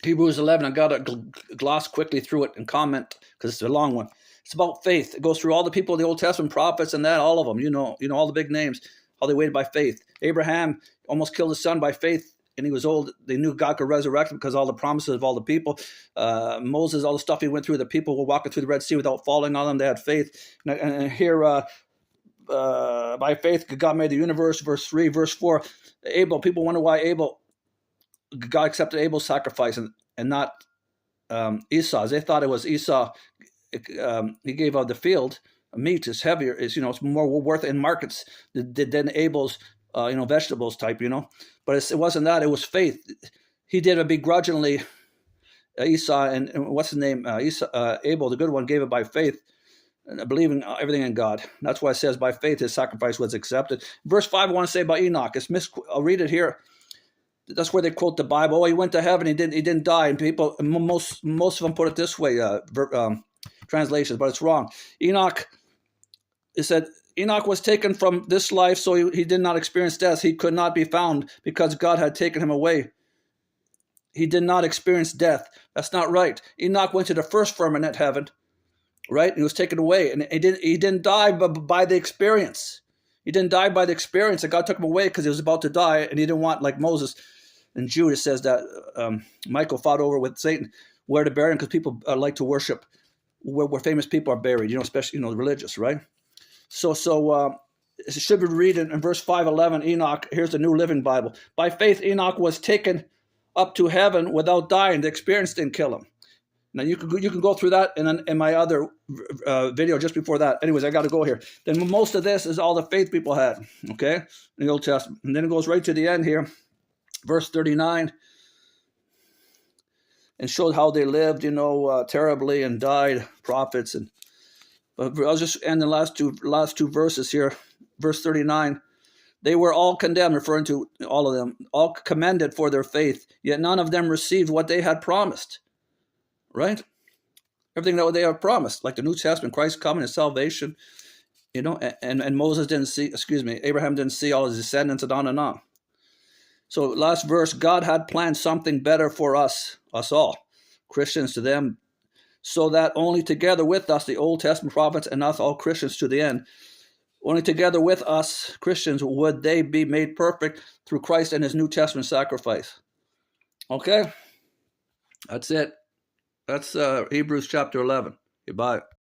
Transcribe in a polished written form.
Hebrews 11, I got to gloss quickly through it and comment because it's a long one. It's about faith. It goes through all the people of the Old Testament, prophets and that, all of them, all the big names, how they waited by faith. Abraham almost killed his son by faith, and he was old. They knew God could resurrect him because all the promises of all the people. Moses, all the stuff he went through, the people were walking through the Red Sea without falling on them. They had faith. And here, by faith, God made the universe, verse 3, verse 4. Abel, people wonder why God accepted Abel's sacrifice and not Esau's. They thought it was Esau. He gave out the field. Meat is heavier. It's more worth in markets than Abel's. Vegetables type. But it wasn't that. It was faith. He did it begrudgingly. Esau and what's his name? Abel, the good one, gave it by faith, believing everything in God. That's why it says by faith his sacrifice was accepted. Verse 5, I want to say about Enoch. I'll read it here. That's where they quote the Bible. Oh, he went to heaven. He didn't die. And people, most of them put it this way, translations, but it's wrong. Enoch, it said, Enoch was taken from this life, so he did not experience death. He could not be found because God had taken him away. He did not experience death. That's not right. Enoch went to the first firmament, heaven, right? And he was taken away, and he didn't die by the experience. He didn't die by the experience, and God took him away because he was about to die, and he didn't want, like Moses and Jude. It says that Michael fought over with Satan where to bury him because people like to worship where famous people are buried, especially, the religious, right? So it should be read in verse 5:11, Enoch, here's the New Living Bible. By faith, Enoch was taken up to heaven without dying. The experience didn't kill him. Now, you can go through that in my other video just before that. Anyways, I got to go here. Then most of this is all the faith people had, okay, in the Old Testament. And then it goes right to the end here, verse 39, and showed how they lived, terribly and died, prophets. But I'll just end the last two verses here. Verse 39, they were all condemned, referring to all of them, all commended for their faith, yet none of them received what they had promised. Right? Everything that they have promised, like the New Testament, Christ coming and salvation, and Moses didn't see, Abraham didn't see all his descendants, and on and on. So last verse, God had planned something better for us all, Christians to them, so that only together with us, the Old Testament prophets, and us all Christians to the end, only together with us, Christians, would they be made perfect through Christ and his New Testament sacrifice. Okay? That's it. That's Hebrews chapter 11. Goodbye.